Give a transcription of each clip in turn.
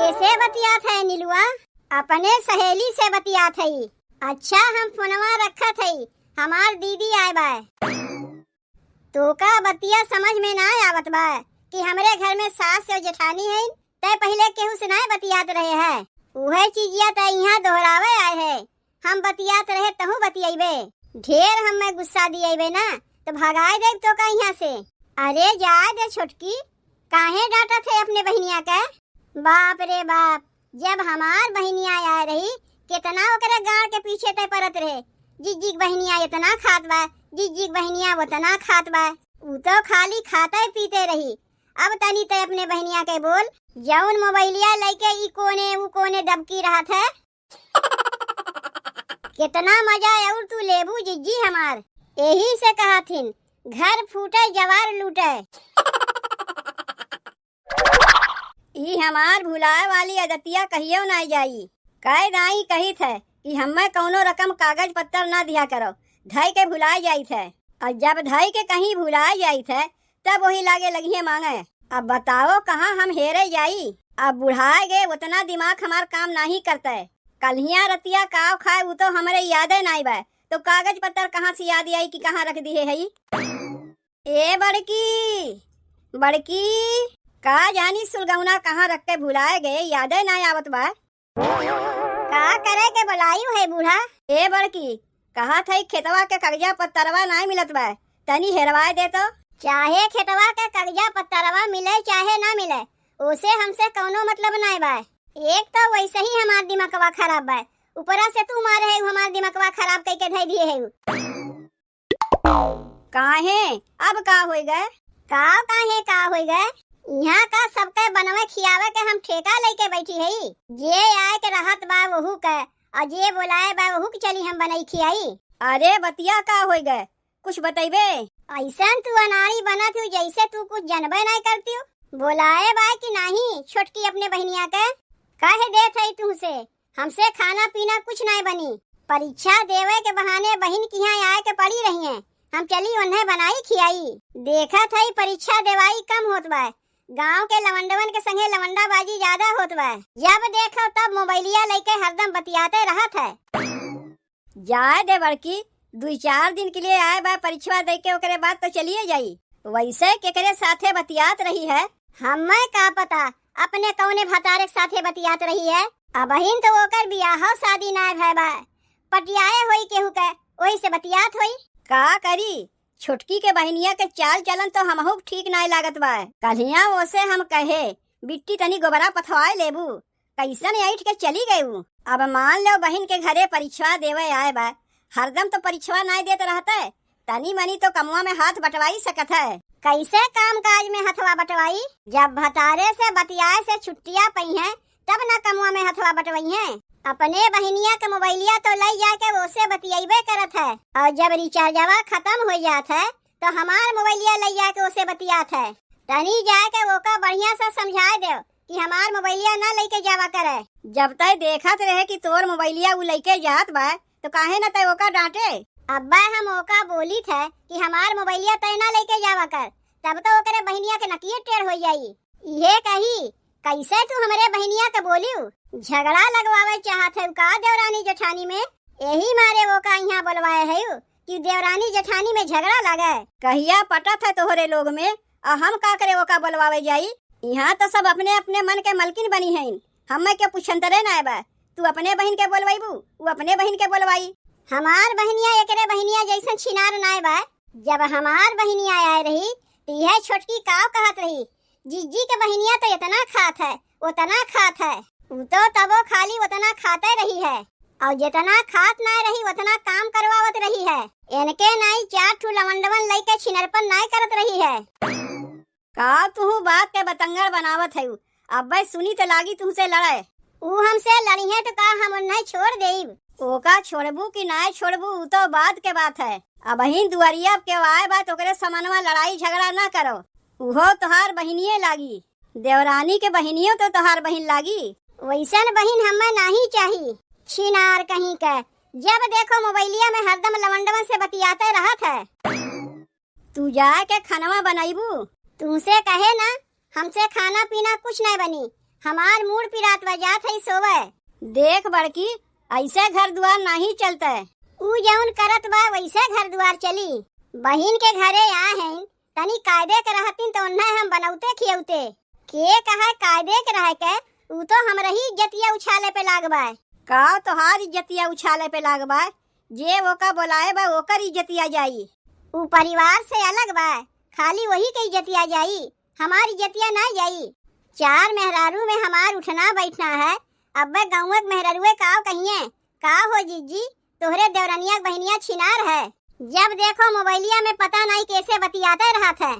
कैसे बतियात है नीलुआ? अपने सहेली से बतियात है। अच्छा हम फोनवा रखत है, हमार दीदी आए बाय। तो का बतिया समझ में ना आवत बा कि हमरे घर में सास और जेठानी है, तय पहले केहू से ना बतियात रहे है। वह चीजिया तय यहाँ दोहरावे आए है। हम बतियात रहे तहु बतियाइबे। ढेर हम में गुस्सा दिएबे ना तो भगाए दे तो का यहाँ से। अरे जाए दे छोटकी, काहे डांटा थे अपने बहनिया के? बाप रे बाप, जब हमार बहनिया आए रही कितना ओकरे गांव के पीछे तय परत रहे। जिज्जिक बहनिया इतना खात बा, जिज्जिक बहनिया उतना खात बा। उ तो खाली खाते पीते रही। अब तनी तय अपने बहनिया के बोल, जौन मोबाइलिया लेके ई कोने उ कोने दबकी रहा था। कितना मजा और तू लेबू जिज्जी हमार। यही से कहा थिन, घर फूटे जवार लूटे। ई हमार भुलाए वाली आदतिया कहियो ना जाई। कह दाई कही थे कि हमें कौनो रकम कागज पत्तर ना दिया करो, धई के भुलाए जाई थे। और जब धई के कहीं भुलाए जाई थे तब वही लागे लगिए मांगे। अब बताओ कहाँ हम हेरे जाई? अब बुढ़ाए गए उतना दिमाग हमार काम नहीं करते। कल्हिया रतिया काव खाए वो तो हमारे यादे नहीं बा, तो कागज पत्तर कहाँ से याद आई कि कहाँ रख दिए है? ए बड़की बड़की, का जानी सुलगौना कहाँ रख के भुलाए गए, यादे नहीं आवत बा। का करे के बुलायू है बूढ़ा? ए बड़की, कहा था खेतवा के कागजा पत्तरवा नहीं मिलत बा, तनी हेरवाए दे तो। चाहे खेतवा के कागजा पत्तरवा मिले चाहे ना मिले, उसे हमसे कौनो मतलब नहीं बा। एक तो वैसे ही हमार दिमागवा खराब बा, ऊपरा से तू मारे है हमार दिमागवा खराब करके धई दिए है। काहे अब का हो गए? का हो गए? यहाँ का सबके बनवे खियावे के हम ठेका लेके बैठी है। जे आए के रहत बा वहू के, और जे बुलाए बा वहू के चली हम बनाई खियाई। अरे बतिया का हो गए, कुछ बतैबे? ऐसा तू अनाड़ी बना थी जैसे तू कुछ जनबे नहीं करती। बुलाए बा कि नहीं छोटकी अपने बहनिया के? कहे दे थे तुमसे हमसे खाना पीना कुछ नहीं बनी। परीक्षा देवे के बहाने बहन की यहाँ आए के पड़ी रही है, हम चली उन्हें बनाई खियाई। देखा था परीक्षा देवाई कम होत बा, गांव के लवंडवन के संगे लवंडाबाजी ज्यादा होत बा। जब देखो तब मोबाइलिया लेके हरदम बतियाते रहत है। जाए दे बड़की, 2-4 दिन के लिए आए बा परीक्षा दे के ओकरे बाद तो चलिए जाई। वैसे केकरे साथे बतियात रही है? हमें का पता अपने कौने भतारे साथे बतियात रही है। अब बहिन तो ओकर बियाह शादी ना है बा, पटियाए होई केहू के वही से बतियात होई। का करी छोटकी के बहनिया के चाल चलन तो हमहू ठीक नहीं लागत बा। कलिया ओसे हम कहे बिट्टी तनी गोबरा पथवाए लेबू, कैसन ऐठ के चली गयू। अब मान लो बहन के घरे परीक्षा देवे आए बा, हरदम तो परीक्षा नहीं देते रहते, तनी मनी तो कमुआ में हाथ बटवाई सकत है। कैसे काम काज में हथवा बटवाई? जब भतारे से बतियाए से छुट्टियां पई हैं तब न कमुआ में हथवा बटवाई हैं। अपने बहनिया के मोबाइलिया तो ले जाके उसे बतियाइबे करत है, और जब रिचार्जवा खत्म हो जात है तो हमार मोबाइलिया ले जाके उसे बतियात है। तनी जाके वो का बढ़िया से समझाए दो कि हमार मोबाइलिया ना लेके जावा करे। जब तय देखत रहे कि तोर मोबाइलिया उ लेके जात बा तो काहे न तय ओका डांटे? अब्बा हम ओका बोली थे कि हमार मोबाइलिया तय ना लेके जावा कर, तब तो ओकरे बहनिया के नकिए टेढ़ हो जाई। ये कही कैसे तू हमारे बहनिया के बोलियो? झगड़ा लगवावे चाहत है का देवरानी जेठानी में? यही मारे वो का यहाँ बुलवाए है कि देवरानी जेठानी में झगड़ा लगे। कहिया पटा था तोहरे लोग में, और हम का करे वो का बुलवावे जाई? यहाँ तो सब अपने अपने मन के मलकिन बनी है, हमें क्या पूछंतरे ना बा। तू अपने बहन के बोलवाईबू, वो अपने बहन के बोलवाई। हमार बहनिया एकरे बहनिया जैसन छिनार ना बा। जब हमार बहनिया आए रही तो यह छोटकी काव कहत रही, जीजी के बहनिया तो इतना खात है उतना खात है। वो तो तबो खाली उतना खाते रही है, और जितना खात ना रही उतना काम करवावत रही है। इनके नहीं 4 ठू लवंडवन लेके छिनरपन नहीं करत रही है। का तू बात के बतंगड़ बनावत है? अब भाई सुनी तो लागी तुमसे लड़े। ऊ हमसे लड़ी है तो का हम उन्हें छोड़ देब? ओका छोड़बू कि ना छोड़बू ऊ तो बात के बात है। अब ही दुआरिया के आए बात ओकरे समनवा लड़ाई झगड़ा ना करो। उहो तोहार बहनिये लागी, देवरानी के बहनियों तो तोहार बहन लागी। वैसन बहन हमें नहीं चाहिए, छिनार कहीं के। जब देखो मोबाइलिया में हरदम लवंडवन से बतियाते रहत है। तू जाके खानवा बनाईबू? तुमसे कहे ना हमसे खाना पीना कुछ नहीं बनी, हमार मूड पिरात बजात है सोवे। देख बड़की, ऐसे घर द्वार नहीं चलता है। ऊ जौन करत बा वैसे घर द्वार चली। बहिन के घरे आए हैं, तनी कायदे के रहतीन तो उन्हें हम बनौते खियौते। के कहा कायदे के रह के, ऊ तो हमरा ही इज्जतिया उछाले पे लागबा। का तोहार इज्जतिया उछाले पे लागबा? जे ओका बोलाए बा ओकर इज्जतिया जाई। ऊ परिवार से अलग बा, खाली वही के इज्जतिया जाई, हमारी इज्जतिया ना जाई। 4 मेहरारू में हमार उठना बैठना है। अब्बे गाँव के मेहरारूए का कहिए का हो जीजी, तोहरे देवरनिया बहनिया छिनार है। जब देखो मोबाइलिया में पता नहीं कैसे बतियाते रहत है,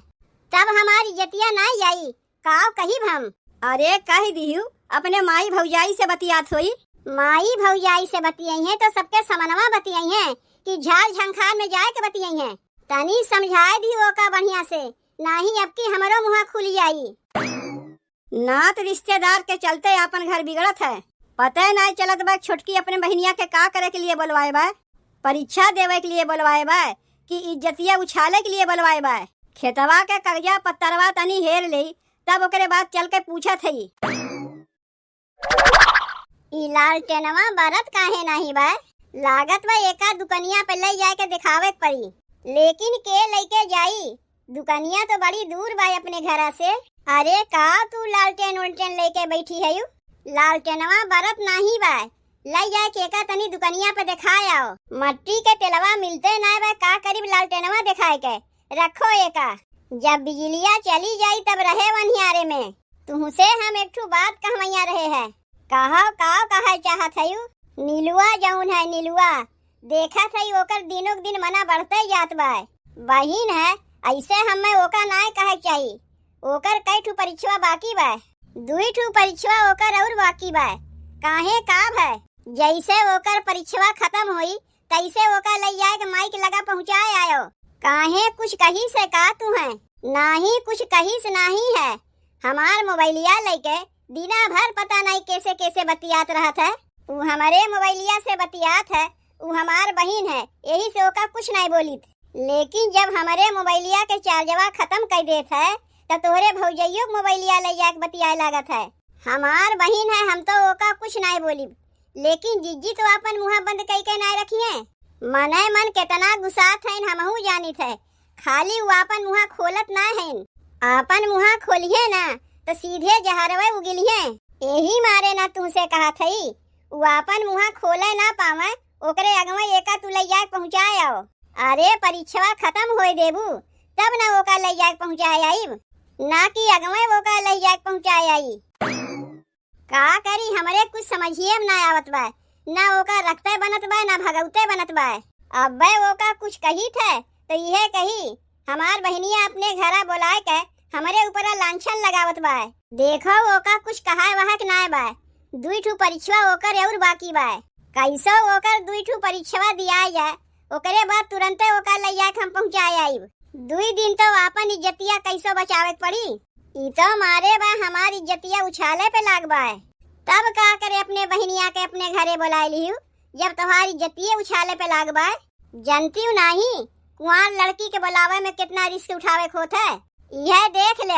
तब हमारी इज्जतिया ना जाई। का कही हम? अरे कह दिहु, अपने माई भौजाई से बतियात होई। माई भौजाई से बतियाई है तो सबके समनवा बतियाई है कि झाल झंखार में जाए के बतियाई है। तनी समझाए दी वो का बढ़िया से, नहीं अब की हमारो मुँह खुल जाई। नात रिश्तेदार के चलते अपन घर बिगड़त है। पता नहीं चलत बा छोटकी अपने बहनिया के का करे के लिए बोलवाए बा? परीक्षा देवे के लिए बोलवाए बा कि इज्जतिया उछाले के लिए बोलवाए बा? खेतवा के कागजा पत्तरवा तनी हेर ले, तब ओकरे बाद चल के पूछत है ई लालटेनवा बरत काहे नहीं बा? लागत बा एका दुकनिया पे ले जाए के दिखावे पड़ी, लेकिन के लेके जाई? दुकनिया तो बड़ी दूर बा अपने घरा से। अरे का तू लालटेन उल्टेन लेके बैठी है यू? लालटेनवा बरत नहीं बा, ले जाए के का तनी दुकनिया पे दिखाए आओ। मट्टी के तेलवा मिलते ना बा, का करीब लालटेनवा दिखाए के रखो एका। जब बिजलिया चली जाई तब रहे वनियारे में। तुमसे हम एक ठू बात कहवैया रहे है। कहा चाहत है? नीलुआ जौन है नीलुआ, देखा था ओकर दिनों दिन मना बढ़ते जात बा। बहिन है, ऐसे हमें ओका ना कहे चाहिए। ओकर कई ठू परीक्षा बाकी बा, 2 ठू परीक्षा ओकर और बाकी बा। काहे काब है? जैसे ओकर परीक्षा खत्म हुई तैसे ओका ले जाए के माइक लगा पहुँचाए आयो। काहे कुछ कही से का तू है? नहीं कुछ कही से नहीं है। हमार मोबाइलिया लेके दिना भर पता नहीं कैसे कैसे बतियात रहत है। वो हमारे मोबाइलिया से बतियात है, वो हमार बहिन है, यही से ओका कुछ नहीं बोली। लेकिन जब हमारे मोबाइलिया के चार्जवा खत्म कर देत है तो तोहरे भौजइयो के मोबाइलिया ले जाके बतियाए लागत है। हमार बहिन है, हम तो ओका कुछ नहीं बोली, लेकिन जीजी तो अपन मुँह बंद करके नहीं रखी है। मने मन कितना गुस्सात है हमहू जानित है, खाली वो अपन मुँह खोलत ना है। अपन मुँह खोलिए ना तो सीधे जहरवे उगिलिए। यही मारे ना तुमसे कहा थई, वो अपन मुँह खोले ना पावे, ओकरे अगवा एका तू ले जाके पहुँचाए आओ। अरे परीक्षा खत्म होए देबू तब ना ओका ले जाके पहुँचाए आई, ना कि अगवा ओका ले जाके पहुँचाए आई। का करी हमरे कुछ समझिए ना आवत बा, ना ओका रखते बनत बा ना भगवते बनत बा। अब ओका कुछ कही थे तो यह कही हमार बहनिया अपने घरा बुलाए के हमारे ऊपर लांछन लगावत बा। देखो ओका कुछ कहा वहा के ना बा, 2 ठू परीक्षा ओकर और बाकी बा। कैसो ओकर 2 ठू परीक्षा दिया जाए, ओकरे बाद तुरंते ओका ले जाके हम पहुँचाए आई। 2 दिन तो अपन इज्जतिया कैसो बचावे पड़ी। ई तो मारे बा हमारी इज्जतिया उछाले पे लाग बा। तब का करे अपने बहनिया के अपने घरे बुलाए लिहू, जब तुम्हारी इज्जतिया उछाले पे लाग बा। जानती हूँ नहीं कुआर लड़की के बुलावे में कितना रिस्क उठावे खोत है। यह देख ले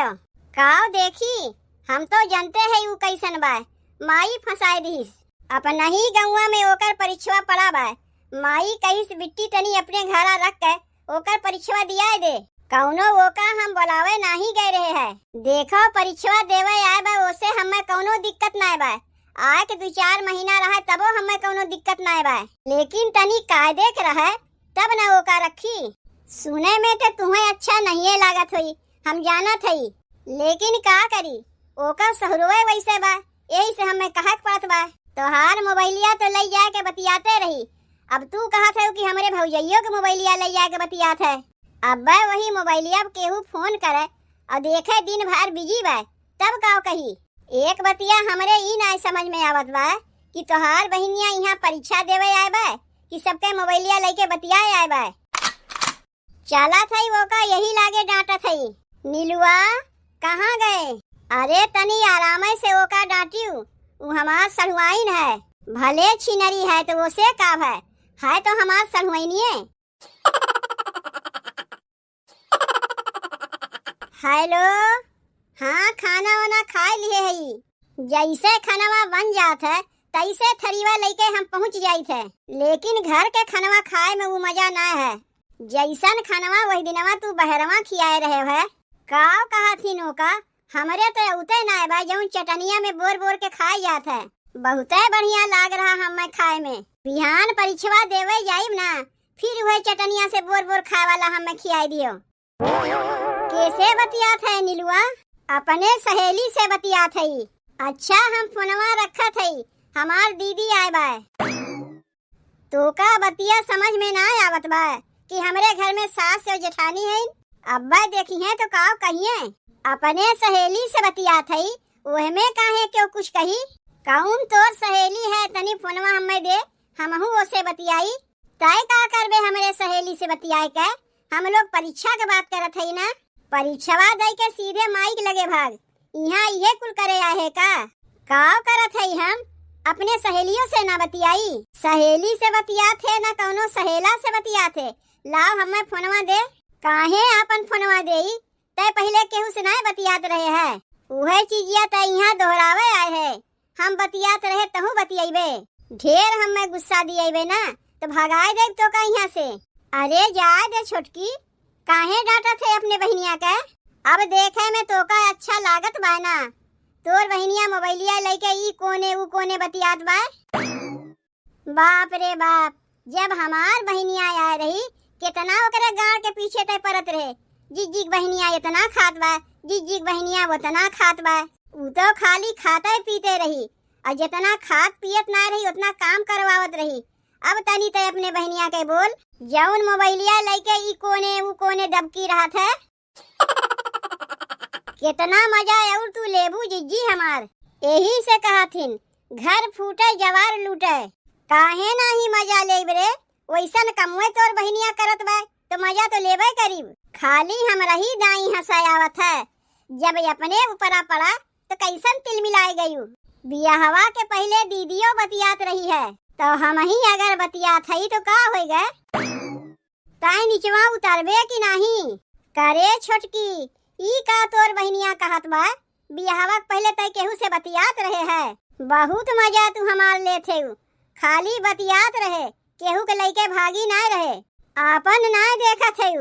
काव देखी, हम तो जानते है वो कैसन बा। माई फंसाए दीस, अपना ही गौवा में ओकर परीक्षा पड़ा बा। माई कहीं बिट्टी तनी अपने घरा रख के ओकर परीक्षा दिया दे। कौनो ओका हम बुलावे नहीं गए रहे है। देखो परीक्षा देवे आए बा, ओसे हमें कौनो दिक्कत ना बा। आए के 2-4 महीना रहा तबो हमें कौनो दिक्कत ना बा, लेकिन तनी कायदे के रहे तब ना ओका रखी। सुने में तो तुम्हें अच्छा नहीं लागत हुई, हम जानत हई, लेकिन का करी ओका सहरुए वैसे बा, यही से हमें कहत पड़त बा। तोहार मोबाइलिया तो ले जाए के बतियाते रही, अब तू कहत है कि हमारे भौजइयो के मोबाइलिया ले जाए के बतियात है। अब वही मोबाइलिया केहू फोन करे और देखे दिन भर बिजी बा, तब का कही। एक बतिया हमरे ई ना समझ में आवत बा कि तोहार बहनिया यहाँ परीक्षा देवे आए बा कि सबके मोबाइलिया लेके बतियाए आए बा। चला थई वो का यही लागे डांटा थई। नीलुआ कहाँ गए? अरे तनी आराम से वो का डांटियू, वो हमार सलवाइन है, भले छिनरी है तो वो से काब है तो हमार सलवाइनिए। हेलो, हाँ खाना वाना खा लिए है। जैसे खनवा बन जात है तैसे थरीवा लेके हम पहुँच जाइत है, लेकिन घर के खनवा खाए में वो मजा ना है जैसन खनवा वही दिनवा तू बहरवा खियाए रहे है। काव कहा थी नोका हमरे तो उते ना बा जौन चटनिया में बोर बोर के खाए जात है, बहुते बढ़िया लाग रहा हमें खाए में। बिहान परीक्षवा देवे जाइब ना फिर वही चटनिया से बोर बोर खाए वाला हमें खियाई दियो। कैसे बतियात है नीलुआ? अपने सहेली से बतियात है। अच्छा हम फोनवा रखत है, हमार दीदी आए बाय। तो का बतिया समझ में ना आवत बा कि हमरे घर में सास और जेठानी है। अब्बा देखी है तो का कहिए अपने सहेली से बतियात है, ओहे में काहे क्यों कुछ कही? कौन तोर सहेली है तनी फोनवा हमें दे, हमहू ओसे बतियाई। तय का करबे हमरे सहेली से बतियाए के? हम लोग परीक्षा के बात करत है ना, परीक्षावा दे के सीधे माइक लगे भाग, यहाँ ये कुल करे आए का करत है? हम अपने सहेलियों से ना बतियाई, सहेली से बतियात है ना कौनो सहेला से बतियात है। लाओ हमें फोनवा दे। काहे अपन फोनवा देई? तय पहले केहू से ना बतियात रहे है, उहे चीजिया तय यहाँ दोहरावे आए है। हम बतियात रहे तहु बतियाइबे, ढेर हमें गुस्सा दियाइबे ना तो भगाए दे तो का यहाँ से। अरे जाए दे छोटकी, काहे डांटा थे अपने बहनिया के? अब देखे में तो का अच्छा लागत बा ना, तोर बहनिया मोबाइलिया लेके ई कोने ऊ कोने बतियात बा। बाप रे बाप, जब हमार बहनिया आए रही कितना ओकरे गांव के पीछे तय परत रहे, जिग बहनिया इतना खात बा, जिग बहनिया उतना खात बा। ऊ तो खाली खाते पीते रही और जितना खात पियत ना रही उतना काम करवावत रही। अब तनी तय अपने बहनिया के बोल, जौन मोबाइलिया लेके ई कोने ऊ कोने दबकी रहा था। कितना मजा और तू लेबू जिज्जी हमार। यही से कहा थिन घर फूटे जवार लूटे, काहे ना ही मजा लेब रे? वैसन कमुए तोर बहनिया करत बा तो मजा तो लेबे करीब। खाली हमरा ही दाई हंसाय आवत है, जब अपने ऊपरा पड़ा तो कैसन तिल मिलाए गयू। बियाहवा के पहले दीदियों बतियात रही है तो हम ही अगर बतियात है तो का हो गए? ताई निचवा उतारबे की नहीं? करे छोटकी ई का तोर बहनिया कहत बा बियाहवा पहले तय केहू से बतियात रहे है। बहुत मजा तू हमार लेथे, खाली बतियात रहे, केहू के लइके भागी ना रहे, आपन ना देखा थे,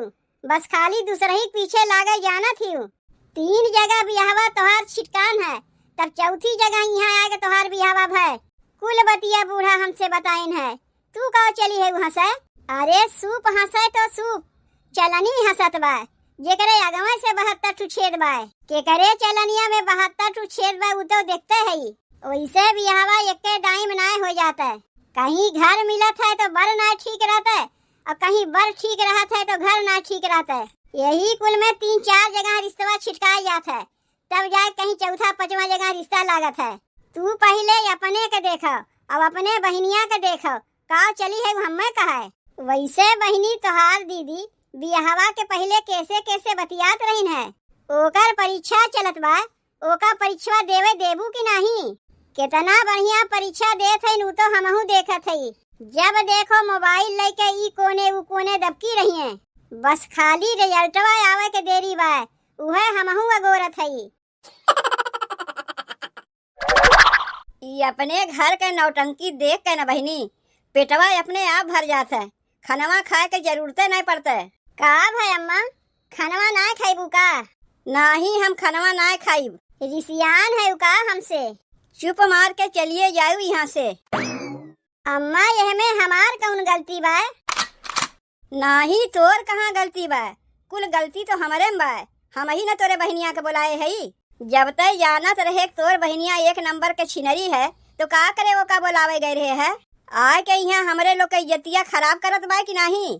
बस खाली दूसरे ही पीछे लागे जाना थी। 3 जगह बियाहवा तोहार छिटकान है, तब चौथी जगह यहाँ आके तोहार बियाहवा भय। कुल बतिया बूढ़ा हमसे बताइन है, तू का चली है वहाँ से? अरे सूप हंसे तो सूप चलनी हंसत बा, जेकरे अगवा से 72 ठू छेद बा, के करे चलनिया में 72 ठू छेद बा, उ तो देखते है। वैसे बियाहवा एक टाइम ना हो जाता है, कहीं घर मिलत है तो बर ना ठीक रहता है और कहीं बर ठीक रहता है तो घर ना ठीक रहता है। यही कुल में 3-4 जगह रिश्ता छिटकाया जाता है, तब जाए कहीं चौथा 5वां जगह रिश्ता लागत है। तू पहले अपने के देखो अब अपने बहनिया के देखो, का चली है हमें कहा है। वैसे बहनी तोहार दीदी बियाहवा के पहले कैसे कैसे बतियात रहीन है, ओकर परीक्षा चलत बा, ओका परीक्षा देबू की नहीं? कितना बढ़िया परीक्षा देत है, तो हमहू देखत है। जब देखो मोबाइल लेके ई कोने ऊ कोने दबकी रही है, बस खाली रिजल्टवा आवे के देरी बा, उहे हमहू अगोरत है। ई अपने घर के नौटंकी देख के न बहिनी पेटवा अपने आप भर जाता है, खनवा खाए के जरूरते नहीं पड़ते। का भाई अम्मा खनवा ना खाइबू का? नहीं हम खनवा ना खाइब, रिसियान है का हमसे? चुप मार के चलिए जाऊ यहाँ से। अम्मा यह में हमार कौन गलती बा? नहीं तोर कहाँ गलती बा, कुल गलती तो हमारे में बा, हम ही न तोरे बहनिया के बुलाए है। जब तक जानत रहे तोर बहनिया 1 नंबर के छिनरी है तो का करे वो का बुलावे गए रहे है, आए के यहाँ हमरे लोग के इज्जतिया खराब करत बा कि नहीं?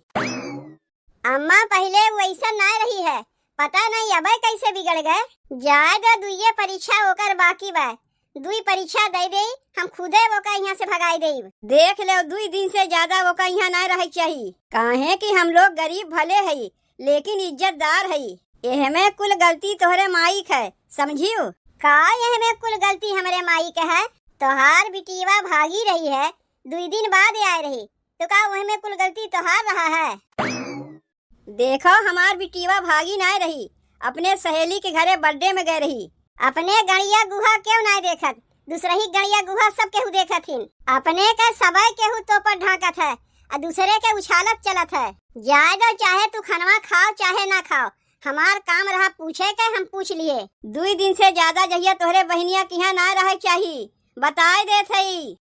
अम्मा पहले वैसा ना रही है, पता नहीं अब कैसे बिगड़ गए। जाए दो, 2 परीक्षा होकर बाकी बा, 2 परीक्षा दे दे, हम खुदे वो का यहाँ से भगाई दे। देख ले 2 दिन से ज्यादा वो का यहाँ न रहे चाहिए, काहे कि हम लोग गरीब भले है लेकिन इज्जतदार है। यह में कुल गलती तोहरे माई है, समझियो? का यह में कुल गलती हमारे माई के है? तोहार बिटिया भागी रही है, 2 दिन बाद आए रही, तो का वह में कुल गलती तोहार रहा है? देखो हमार बिटिया भागी ना रही, अपने सहेली के घरे बर्थडे में गए रही, अपने गड़िया गुहा क्यों ना देखत, दूसरे ही गड़िया गुहा सब केहू देखत हिन। अपने के सबय केहू तो पर ढाकत है और दूसरे के उछालत चलत है। जाए दो, चाहे तू खनवा खाओ चाहे ना खाओ, हमार काम रहा पूछे के, हम पूछ लिए। 2 दिन से ज्यादा जहिया तोहरे बहनिया किहाँ ना रहे चाहिए, बताए देत हई।